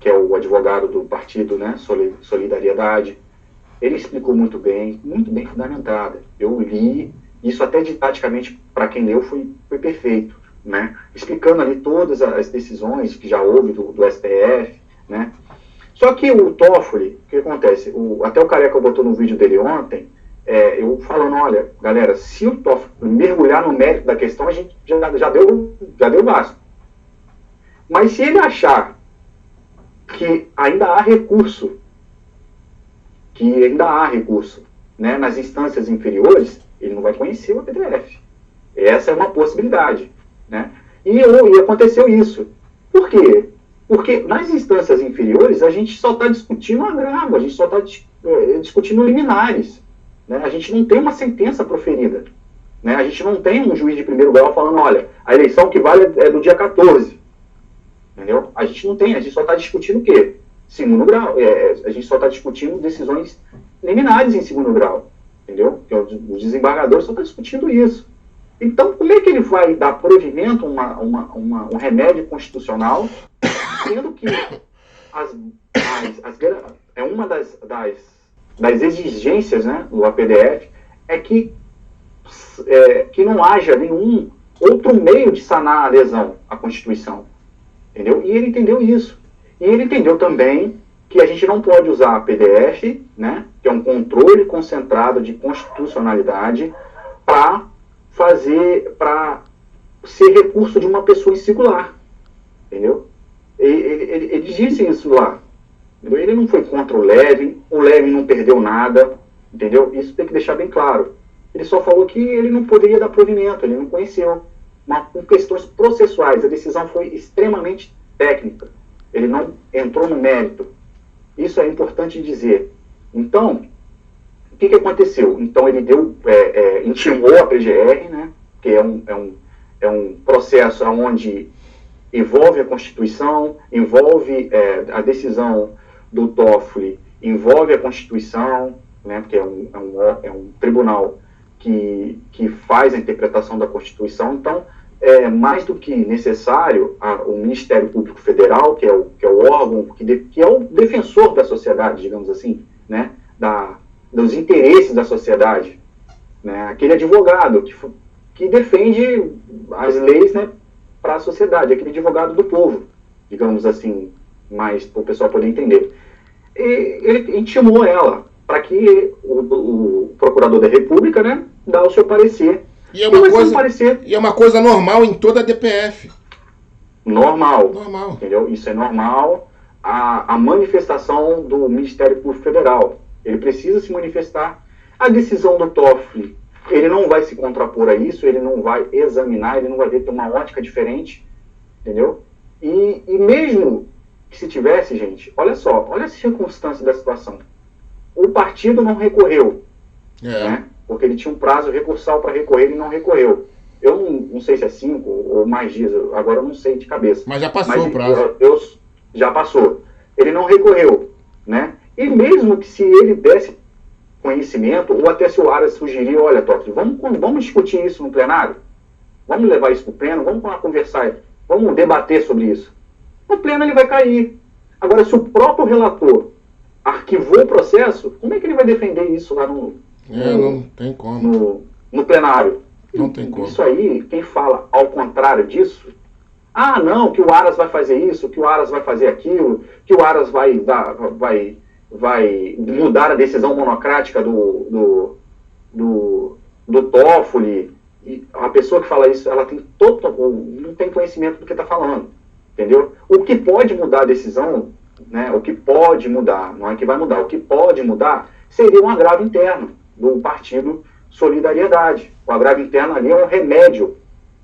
é o advogado do partido, né, Solidariedade. Ele explicou muito bem fundamentada. Eu li, isso até didaticamente, para quem leu, foi perfeito, né? Explicando ali todas as decisões que já houve do STF, né? Só que o Toffoli, o que acontece? Até o Careca botou no vídeo dele ontem, eu falando, olha, galera, se o Toffoli mergulhar no mérito da questão, a gente já deu Vasco. Mas se ele achar que ainda há recurso, né, nas instâncias inferiores, ele não vai conhecer o PDF. Essa é uma possibilidade, né? E aconteceu isso. Por quê? Porque nas instâncias inferiores a gente só está discutindo agravo, a gente só está discutindo liminares, né? A gente não tem uma sentença proferida, né? A gente não tem um juiz de primeiro grau falando, olha, a eleição que vale é do dia 14. Entendeu? A gente não tem, a gente só está discutindo o quê? Segundo grau. A gente só está discutindo decisões liminares em segundo grau. Entendeu? O desembargador só está discutindo isso. Então, como é que ele vai dar provimento a um remédio constitucional, sendo que uma das exigências, né, do APDF é que não haja nenhum outro meio de sanar a lesão à Constituição. Entendeu? E ele entendeu isso. E ele entendeu também que a gente não pode usar a PDF, né, que é um controle concentrado de constitucionalidade, para ser recurso de uma pessoa singular. Entendeu? Ele disse isso lá. Entendeu? Ele não foi contra o Levin não perdeu nada, entendeu? Isso tem que deixar bem claro. Ele só falou que ele não poderia dar provimento, ele não conheceu. Mas por questões processuais, a decisão foi extremamente técnica. Ele não entrou no mérito. Isso é importante dizer. Então, o que aconteceu? Então, ele intimou a PGR, né, que é um processo onde envolve a Constituição, envolve a decisão do Toffoli, envolve a Constituição, né, porque é um tribunal que faz a interpretação da Constituição. Então, é mais do que necessário o Ministério Público Federal, que é o órgão, que é o defensor da sociedade, digamos assim, né, dos interesses da sociedade, né, aquele advogado que defende as leis, né, para a sociedade, aquele advogado do povo, digamos assim, mais para o pessoal poder entender. E ele intimou ela para que o procurador da República, né, dá o seu parecer. E é uma coisa normal em toda a DPF. Normal. Entendeu? Isso é normal. A manifestação do Ministério Público Federal. Ele precisa se manifestar. A decisão do Toffoli, ele não vai se contrapor a isso, ele não vai examinar, ele não vai ver ter uma ótica diferente. Entendeu? E mesmo que se tivesse, gente, olha só, olha as circunstâncias da situação. O partido não recorreu. Né? Porque ele tinha um prazo recursal para recorrer e não recorreu. Eu não sei se é 5 ou mais dias, agora eu não sei de cabeça. Mas já passou o prazo. Já passou. Ele não recorreu, né? E mesmo que se ele desse conhecimento, ou até se o Aras sugerir, olha, Totti, vamos discutir isso no plenário? Vamos levar isso para o pleno? Vamos lá conversar, vamos debater sobre isso. No pleno ele vai cair. Agora, se o próprio relator arquivou o processo, como é que ele vai defender isso lá não tem como. No plenário? Não tem como. Isso aí, quem fala ao contrário disso, não, que o Aras vai fazer isso, que o Aras vai fazer aquilo, que o Aras vai mudar a decisão monocrática do Toffoli. E a pessoa que fala isso, ela não tem conhecimento do que está falando, entendeu? O que pode mudar a decisão, né, o que pode mudar, não é que vai mudar, o que pode mudar seria um agravo interno do partido Solidariedade. O agravo interno ali é um remédio,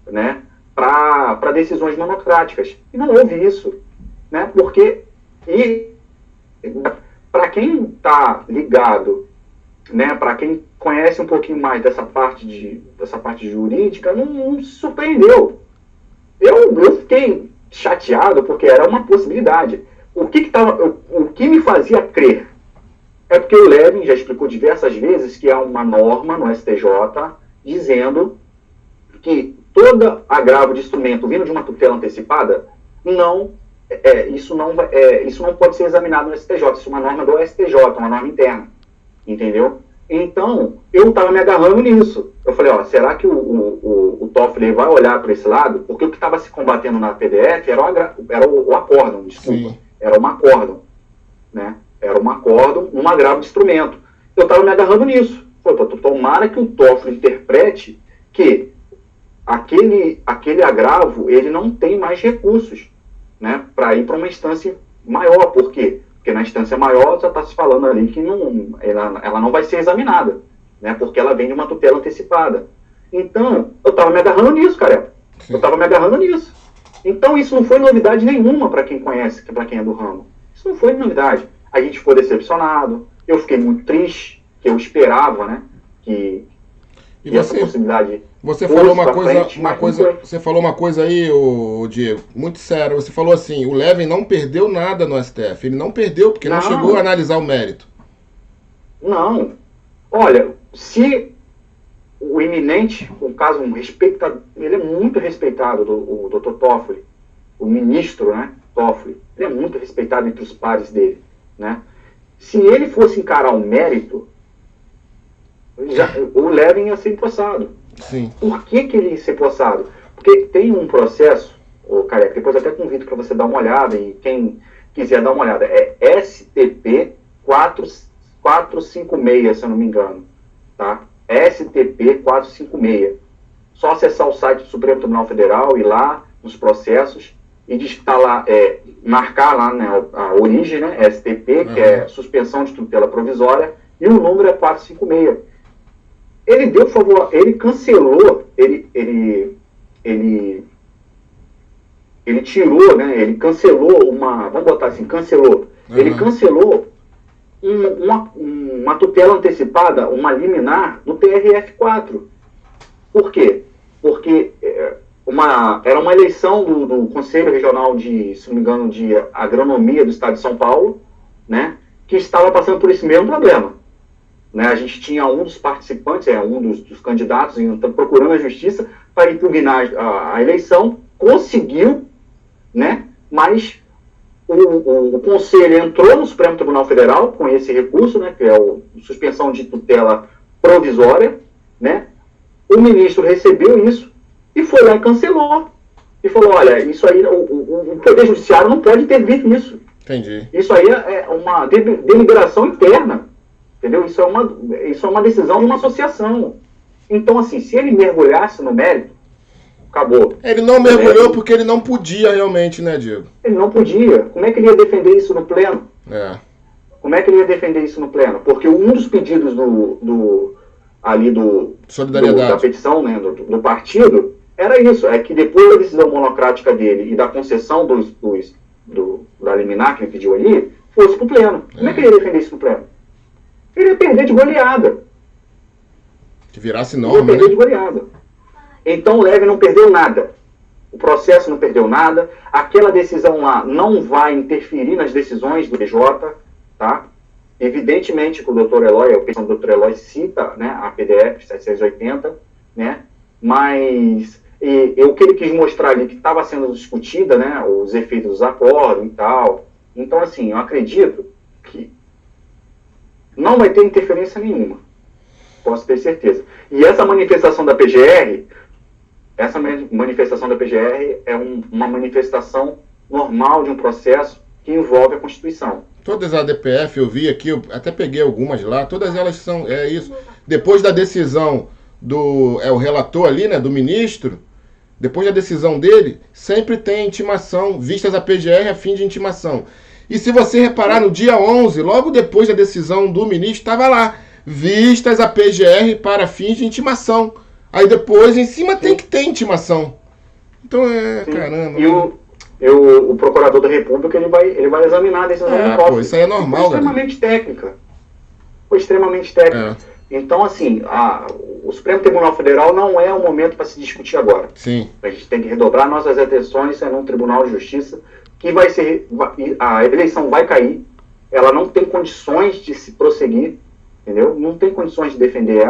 né, para decisões monocráticas. E não houve isso, né, porque para quem está ligado, né, para quem conhece um pouquinho mais dessa parte jurídica, não se surpreendeu. Eu fiquei chateado porque era uma possibilidade. O que me fazia crer é porque o Levin já explicou diversas vezes que há uma norma no STJ dizendo que todo agravo de instrumento vindo de uma tutela antecipada, isso não pode ser examinado no STJ. Isso é uma norma do STJ, uma norma interna. Entendeu? Então, eu estava me agarrando nisso. Eu falei, será que o Toffoli vai olhar para esse lado? Porque o que estava se combatendo na PDF era o acórdão, desculpa. Sim. Era um acórdão, né? Era um acórdão, um agravo de instrumento. Eu estava me agarrando nisso. Tomara que o Toffoli interprete que aquele agravo, ele não tem mais recursos, né, para ir para uma instância maior. Por quê? Porque na instância maior já está se falando ali que ela não vai ser examinada, né, porque ela vem de uma tutela antecipada. Então, eu estava me agarrando nisso, cara. Eu estava me agarrando nisso. Então, isso não foi novidade nenhuma para quem conhece, para quem é do ramo. Isso não foi novidade. A gente ficou decepcionado, eu fiquei muito triste, que eu esperava, né, que essa possibilidade... Você falou você falou uma coisa aí, Diego, muito sério. Você falou assim, o Levin não perdeu nada no STF. Ele não perdeu, porque não chegou a analisar o mérito. Não. Olha, se o eminente, o caso respeitado, ele é muito respeitado, o Dr. Toffoli, o ministro, né, Toffoli, ele é muito respeitado entre os pares dele, né? Se ele fosse encarar o mérito, o Levin ia ser empossado. Sim. Por que ele ia ser empossado? Porque tem um processo, Careca, depois até convido para você dar uma olhada, e quem quiser dar uma olhada, é STP 456, se eu não me engano, tá? STP 456. Só acessar o site do Supremo Tribunal Federal e lá nos processos, e digitar lá, marcar lá, né, a origem, né, STP, que é suspensão de tutela provisória, e o número é 456. Ele deu favor, ele cancelou, ele tirou, né, ele cancelou vamos botar assim, cancelou, ele cancelou uma tutela antecipada, uma liminar do TRF4. Por quê? Porque era uma eleição do Conselho Regional se não me engano, de Agronomia do Estado de São Paulo, né, que estava passando por esse mesmo problema. Né? A gente tinha um dos participantes, um dos candidatos, procurando a justiça para impugnar a eleição, conseguiu, né, mas o Conselho entrou no Supremo Tribunal Federal com esse recurso, né, que é a suspensão de tutela provisória, né? O ministro recebeu isso e foi lá e cancelou. E falou, olha, isso aí, o Poder Judiciário não pode intervir nisso. Entendi. Isso aí é uma deliberação interna, entendeu? Isso é uma decisão de uma associação. Então, assim, se ele mergulhasse no mérito, acabou. Ele não mergulhou porque ele não podia realmente, né, Diego? Ele não podia. Como é que ele ia defender isso no pleno? Como é que ele ia defender isso no pleno? Porque um dos pedidos Solidariedade. Da petição, né, do partido, era isso, é que depois da decisão monocrática dele e da concessão da liminar que ele pediu ali, fosse pro pleno. Como é que ele ia defender isso no pleno? Ele ia perder de goleada. Que virasse norma, ele ia perder de goleada. Então o Leve não perdeu nada. O processo não perdeu nada. Aquela decisão lá não vai interferir nas decisões do DJ, tá? Evidentemente que o Dr. Eloy, a opinião do Dr. Eloy cita, né, a PDF 780, né, mas o que ele quis mostrar ali que estava sendo discutida, né, os efeitos dos acordos e tal. Então, assim, eu acredito que não vai ter interferência nenhuma. Posso ter certeza. E essa manifestação da PGR é uma manifestação normal de um processo que envolve a Constituição. Todas as DPF eu vi aqui, eu até peguei algumas lá, todas elas são, isso. Depois da decisão o relator ali, né, do ministro, depois da decisão dele, sempre tem intimação, vistas a PGR a fim de intimação. E se você reparar, no dia 11, logo depois da decisão do ministro, estava lá, vistas a PGR para fins de intimação. Aí depois, em cima, tem que ter intimação. Então, caramba. E o procurador da República, ele vai examinar a decisão do pô, isso aí é normal, Foi extremamente técnica. Foi extremamente técnica. Então, assim, o Supremo Tribunal Federal não é o momento para se discutir agora. Sim. A gente tem que redobrar nossas atenções num Tribunal de Justiça que a eleição vai cair, ela não tem condições de se prosseguir, entendeu? Não tem condições de defender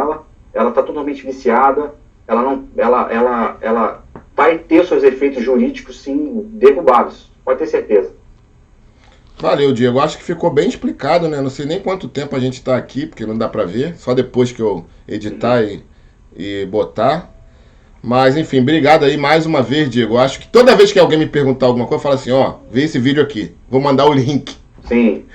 ela está totalmente viciada, ela vai ter seus efeitos jurídicos, sim, derrubados, pode ter certeza. Valeu, Diego. Acho que ficou bem explicado, né? Não sei nem quanto tempo a gente está aqui, porque não dá para ver, só depois que eu editar e botar. Mas, enfim, obrigado aí mais uma vez, Diego. Acho que toda vez que alguém me perguntar alguma coisa, eu falo assim, vê esse vídeo aqui, vou mandar o link. Sim.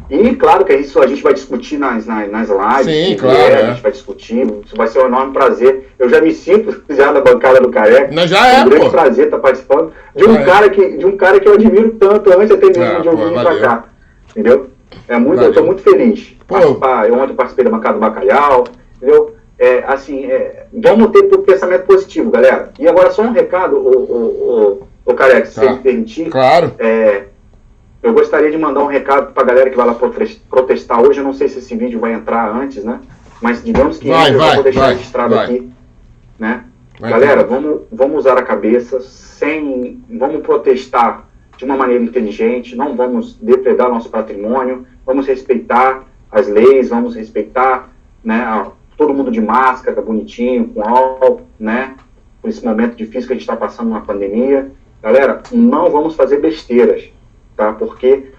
E claro que isso a gente vai discutir nas lives. Sim, claro. A gente vai discutir. Isso vai ser um enorme prazer. Eu já me sinto já na bancada do Careca. Não, já um grande prazer estar participando de um cara que eu admiro tanto antes até mesmo de eu vir pra cá. Entendeu? Eu estou muito feliz. Eu ontem participei da bancada do Bacalhau. Entendeu? Vamos ter pensamento positivo, galera. E agora só um recado, o Careca, se você me permitir. Claro. Eu gostaria de mandar um recado para a galera que vai lá protestar hoje. Eu não sei se esse vídeo vai entrar antes, né? Mas digamos que eu vou deixar registrado aqui. Né? Galera, vamos usar a cabeça, vamos protestar de uma maneira inteligente, não vamos depredar nosso patrimônio, vamos respeitar as leis, vamos respeitar, né, todo mundo de máscara, bonitinho, com álcool, né? Por esse momento difícil que a gente está passando na pandemia. Galera, não vamos fazer besteiras. Tá? Porque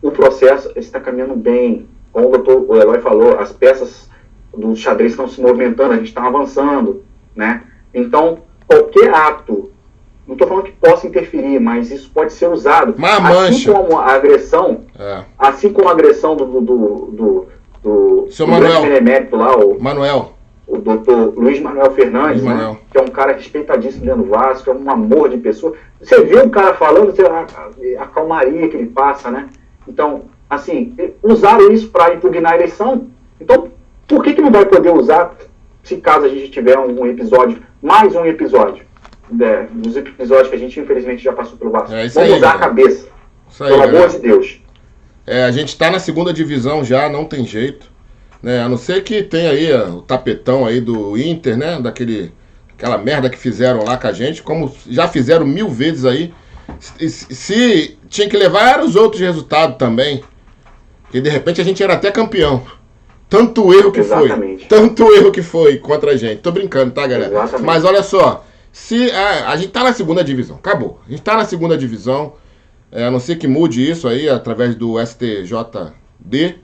o processo está caminhando bem. Como o Eloy falou, as peças do xadrez estão se movimentando, a gente está avançando, né? Então, qualquer ato, não estou falando que possa interferir, mas isso pode ser usado. Assim como a agressão, do seu Manuel. benemérito lá, Manuel. o doutor Luiz Manuel Fernandes, Luiz Manuel, né, que é um cara respeitadíssimo dentro do Vasco, é um amor de pessoa. Você vê um cara falando, a calmaria que ele passa, né? Então, assim, usaram isso para impugnar a eleição. Então, por que não vai poder usar, se caso a gente tiver um episódio, mais um episódio, dos episódios que a gente infelizmente já passou pelo Vasco? Vamos aí, usar a cabeça, aí, pelo amor de Deus. A gente está na segunda divisão já, não tem jeito, né? A não ser que tenha aí o tapetão aí do Inter, né? Aquela merda que fizeram lá com a gente, como já fizeram 1000 vezes aí. Se tinha que levar, eram os outros resultados também. Que de repente a gente era até campeão. Tanto erro que Exatamente. foi. Tanto erro que foi contra a gente. Tô brincando, tá, galera? Exatamente. Mas olha só. Se a gente tá na segunda divisão. Acabou. A gente tá na segunda divisão. A não ser que mude isso aí através do STJD.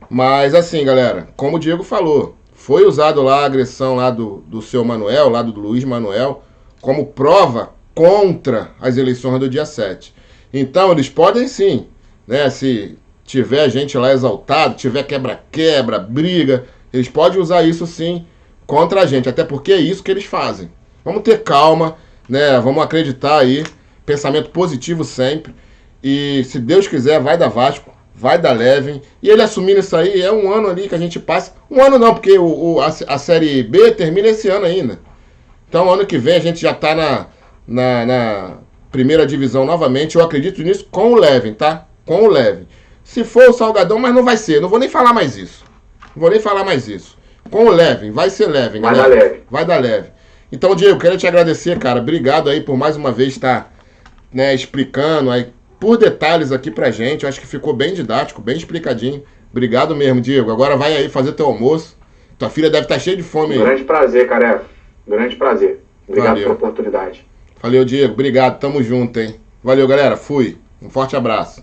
Mas assim, galera, como o Diego falou, foi usado lá a agressão lá do seu Manuel, lá do Luiz Manuel, como prova contra as eleições do dia 7. Então, eles podem sim, né, se tiver gente lá exaltado, tiver quebra-quebra, briga, eles podem usar isso sim contra a gente, até porque é isso que eles fazem. Vamos ter calma, né, vamos acreditar aí, pensamento positivo sempre, e se Deus quiser, vai dar Vasco, vai dar Leven, e ele assumindo isso aí, é um ano ali que a gente passa, um ano não, porque a Série B termina esse ano ainda, então ano que vem a gente já está na primeira divisão novamente, eu acredito nisso com o Leven, tá? Com o Leven. Se for o Salgadão, mas não vai ser, não vou nem falar mais isso, com o Leven, vai ser Leven, vai galera. Dar leve. Vai dar Leve. Então, Diego, quero te agradecer, cara, obrigado aí por mais uma vez estar, né, explicando aí por detalhes aqui pra gente. Eu acho que ficou bem didático, bem explicadinho. Obrigado mesmo, Diego. Agora vai aí fazer teu almoço. Tua filha deve estar cheia de fome aí. Grande prazer, Careca. Grande prazer. Obrigado Valeu. pela oportunidade. Valeu, Diego. Obrigado. Tamo junto, hein? Valeu, galera. Fui. Um forte abraço.